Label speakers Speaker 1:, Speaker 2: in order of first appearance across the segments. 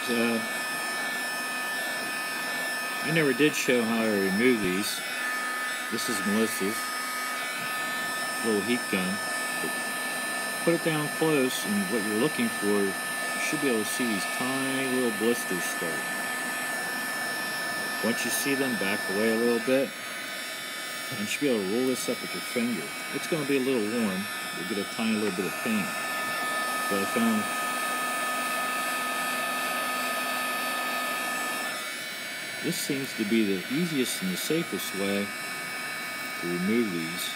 Speaker 1: Alright, I never did show how I remove these. This is Melissa's little heat gun. Put it down close, and what you're looking for, you should be able to see these tiny little blisters start. Once you see them, back away a little bit, and you should be able to roll this up with your finger. It's going to be a little warm. You'll get a tiny little bit of paint. But I found this seems to be the easiest and the safest way to remove these.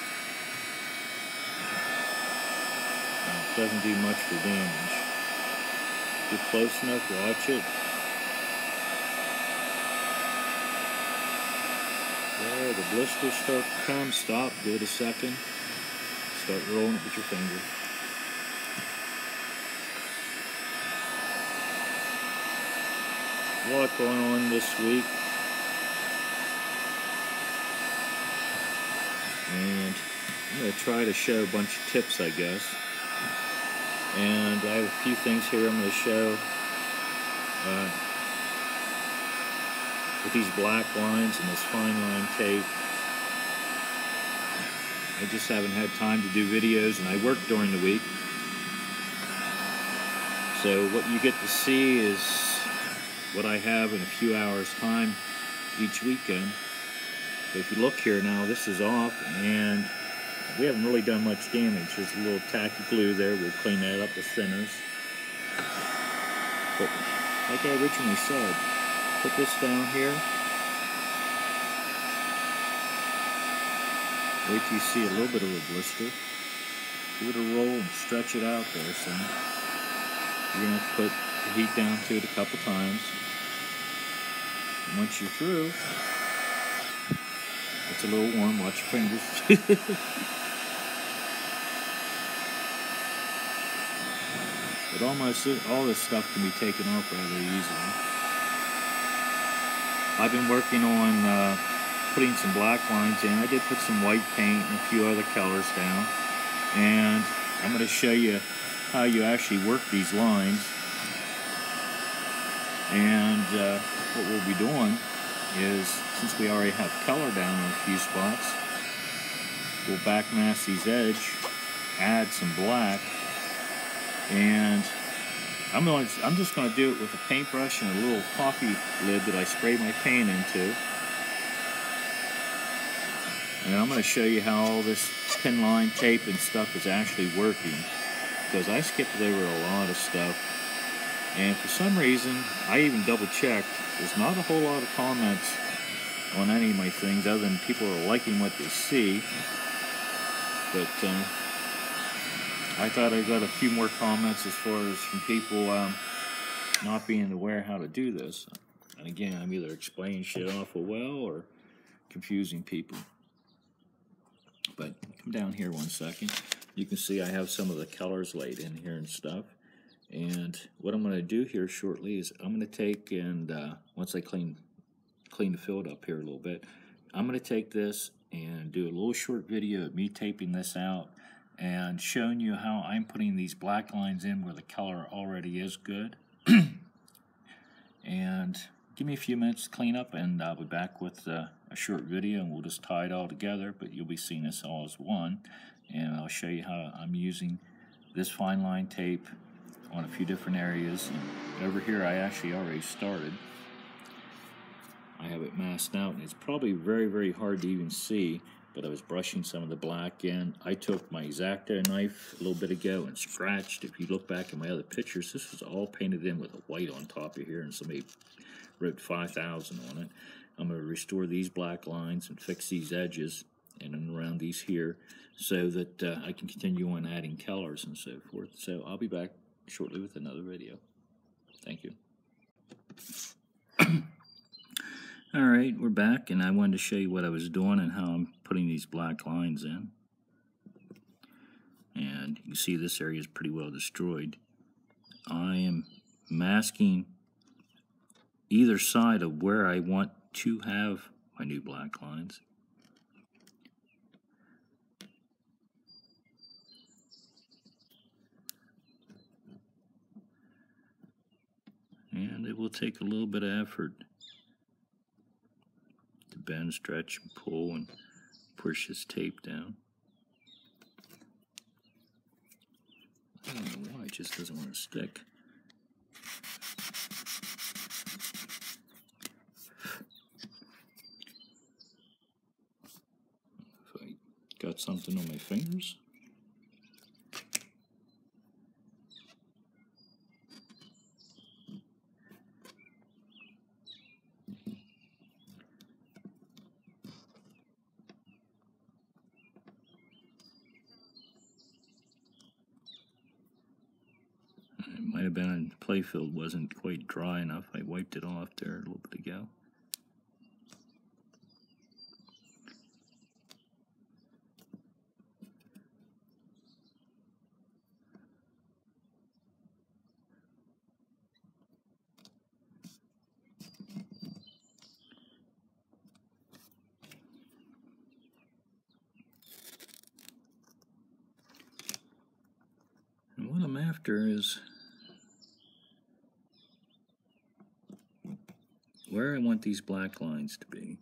Speaker 1: It doesn't do much for damage. Get close enough, watch it. There, the blisters start to come. Stop, give it a second. Start rolling it with your finger. A lot going on this week. And I'm going to try to show a bunch of tips, I guess. And I have a few things here I'm going to show with these black lines and this fine line tape. I just haven't had time to do videos, and I work during the week. So what you get to see is what I have in a few hours time each weekend. But if you look here now, this is off, and we haven't really done much damage. There's a little tacky glue there. We'll clean that up with thinners. But like I originally said, put this down here. Wait till you see a little bit of a blister. Give it a roll and stretch it out there some. You're going to have to put the heat down to it a couple times. And once you're through, it's a little warm, watch your fingers. But almost all this stuff can be taken off rather easily. I've been working on putting some black lines in. I did put some white paint and a few other colors down. And I'm going to show you how you actually work these lines. And what we'll be doing is, since we already have color down in a few spots, we'll back mask these edges, add some black, and I'm just going to do it with a paintbrush and a little coffee lid that I spray my paint into. And I'm going to show you how all this pin line tape and stuff is actually working, because I skipped over a lot of stuff. And for some reason, I even double checked, there's not a whole lot of comments on any of my things other than people are liking what they see. But I thought I got a few more comments as far as from people not being aware how to do this. And again, I'm either explaining shit awful well or confusing people. But come down here one second. You can see I have some of the colors laid in here and stuff. And what I'm going to do here shortly is I'm going to take and once I clean the field up here a little bit, I'm going to take this and do a little short video of me taping this out and showing you how I'm putting these black lines in where the color already is good. And give me a few minutes to clean up, and I'll be back with a short video, and we'll just tie it all together. But you'll be seeing this all as one, and I'll show you how I'm using this fine line tape on a few different areas. And over here I actually already started. I have it masked out, and it's probably very, very hard to even see, but I was brushing some of the black in. I took my X-Acto knife a little bit ago and scratched. If you look back at my other pictures, this was all painted in with a white on top of here, and somebody wrote 5,000 on it. I'm going to restore these black lines and fix these edges and then around these here so that I can continue on adding colors and so forth. So I'll be back shortly with another video. Thank you. Alright, we're back, and I wanted to show you what I was doing and how I'm putting these black lines in. And you can see this area is pretty well destroyed. I am masking either side of where I want to have my new black lines. And it will take a little bit of effort to bend, stretch, and pull, and push this tape down. I don't know why it just doesn't want to stick. If I got something on my fingers. It might have been the playfield wasn't quite dry enough. I wiped it off there a little bit ago. And what I'm after is where I want these black lines to be.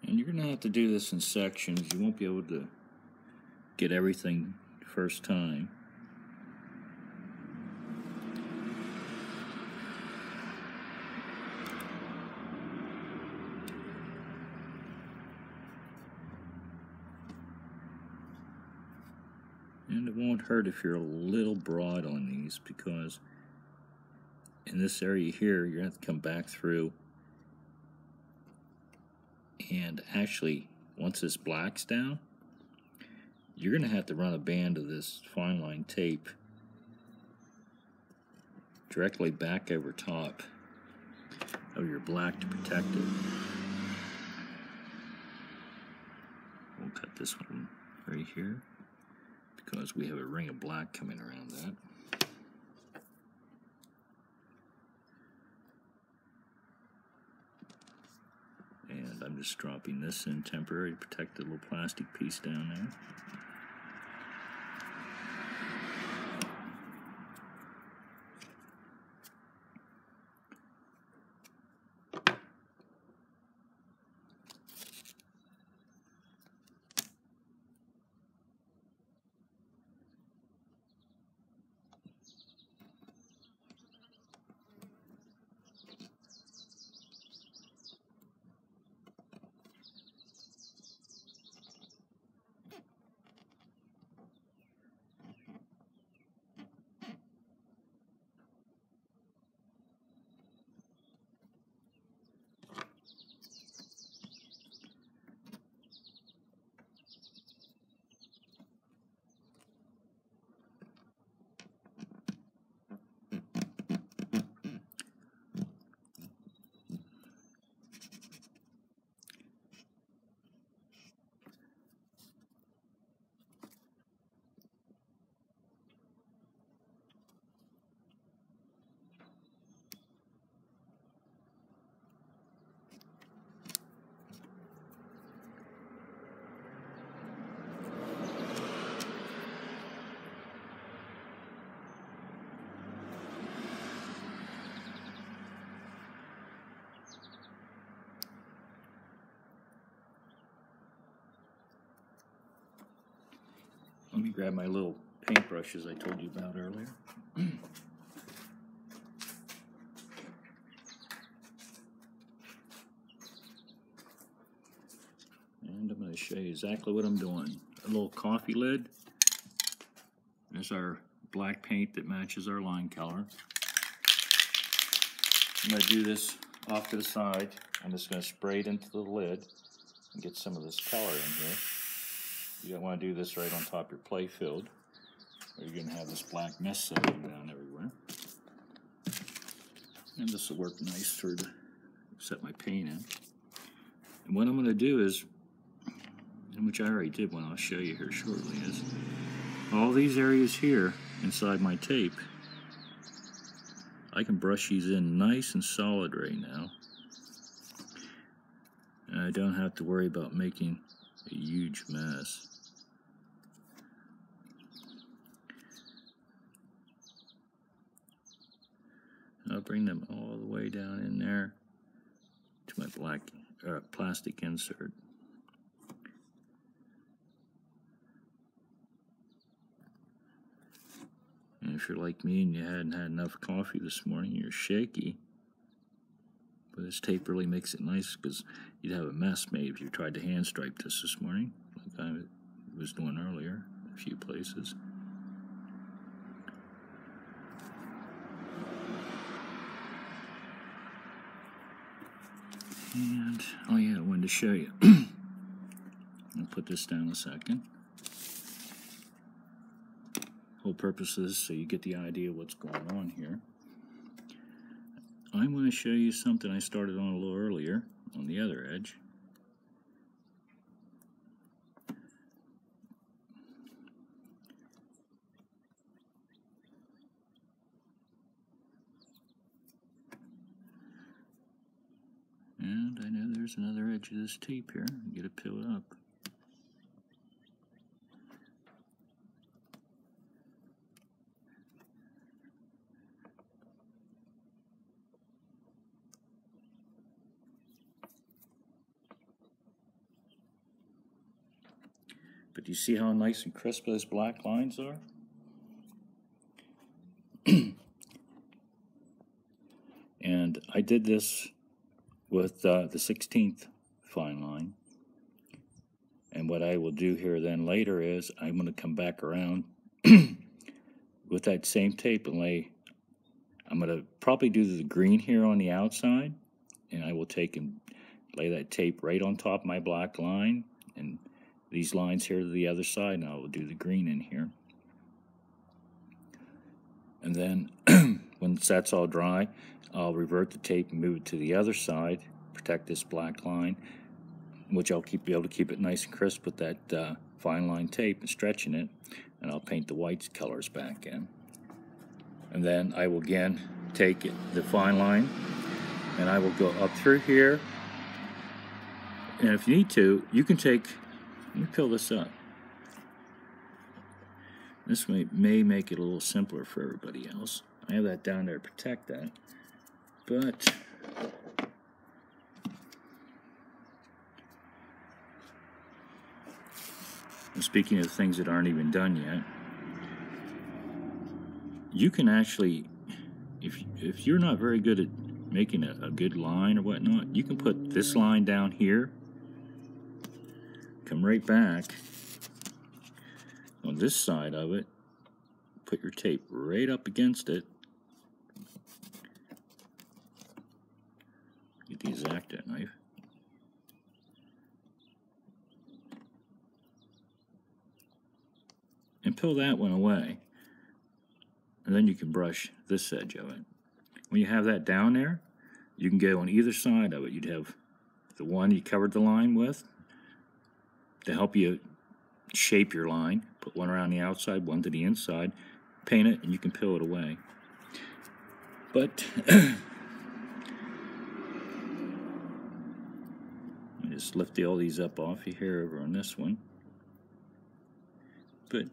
Speaker 1: And you're going to have to do this in sections. You won't be able to get everything first time. And it won't hurt if you're a little broad on these, because in this area here, you're going to have to come back through. And actually, once this black's down, you're going to have to run a band of this fine line tape directly back over top of your black to protect it. We'll cut this one right here because we have a ring of black coming around that. And I'm just dropping this in temporarily to protect the little plastic piece down there. Let me grab my little paintbrushes I told you about earlier. And I'm going to show you exactly what I'm doing. A little coffee lid. There's our black paint that matches our line color. I'm going to do this off to the side. I'm just going to spray it into the lid and get some of this color in here. You don't want to do this right on top of your play field, or you're going to have this black mess settling down everywhere. And this will work nice for to set my paint in. And what I'm going to do is, which I already did one I'll show you here shortly, is all these areas here inside my tape, I can brush these in nice and solid right now. And I don't have to worry about making a huge mess. I'll bring them all the way down in there to my black plastic insert. And if you're like me and you hadn't had enough coffee this morning, you're shaky. But this tape really makes it nice, because you'd have a mess made if you tried to hand stripe this morning, like I was doing earlier in a few places. And, oh yeah, I wanted to show you. I'll put this down a second. Whole purpose is so you get the idea of what's going on here. I'm going to show you something I started on a little earlier on the other edge. And I know there's another edge of this tape here. Get it peeled up. But do you see how nice and crisp those black lines are? And I did this with the 16th fine line. And what I will do here then later is I'm going to come back around with that same tape and I'm going to probably do the green here on the outside, and I will take and lay that tape right on top of my black line, and these lines here to the other side, and I will do the green in here. And then when that's all dry, I'll revert the tape and move it to the other side, protect this black line, which I'll be able to keep it nice and crisp with that fine line tape and stretching it, and I'll paint the white colors back in. And then I will again take the fine line, and I will go up through here, and if you need to, you can take, let me peel this up. This may make it a little simpler for everybody else. I have that down there to protect that. But and speaking of things that aren't even done yet, you can actually, if you're not very good at making a good line or whatnot, you can put this line down here, come right back on this side of it, put your tape right up against it. Get the X-Acto knife. And peel that one away. And then you can brush this edge of it. When you have that down there, you can go on either side of it. You'd have the one you covered the line with to help you shape your line. Put one around the outside, one to the inside, paint it, and you can peel it away. But just lift all these up off you here over on this one. But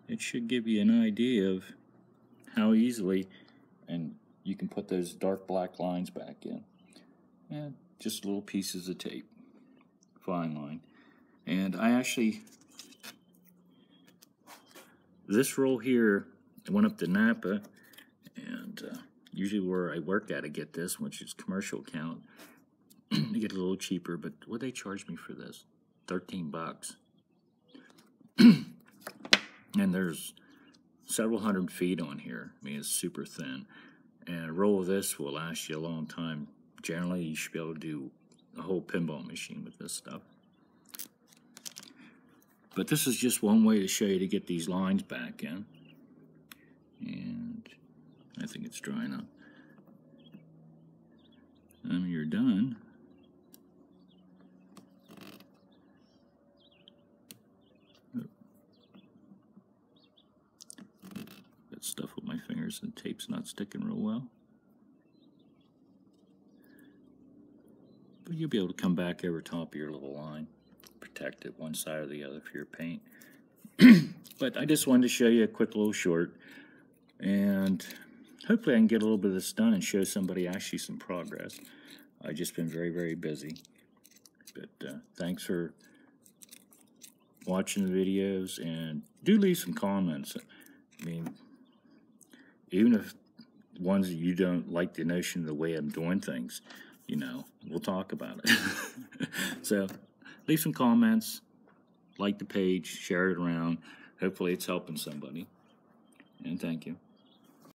Speaker 1: it should give you an idea of how easily, and you can put those dark black lines back in. And just little pieces of tape, fine line. And I actually, this roll here, I went up to Napa, and usually where I work at I get this, which is commercial count. I get a little cheaper, but what they charge me for this? 13 bucks. And there's several hundred feet on here. I mean, it's super thin. And a roll of this will last you a long time generally you should be able to do a whole pinball machine with this stuff. But this is just one way to show you to get these lines back in. And I think it's drying up. And when you're done, got stuff with my fingers and tape's not sticking real well. But you'll be able to come back over top of your little line, protect it one side or the other for your paint. But I just wanted to show you a quick little short, and hopefully I can get a little bit of this done and show somebody actually some progress. I've just been very, very busy. But thanks for watching the videos, and do leave some comments. I mean, even if ones that you don't like the notion of the way I'm doing things, you know, we'll talk about it. So leave some comments, like the page, share it around. Hopefully it's helping somebody. And thank you.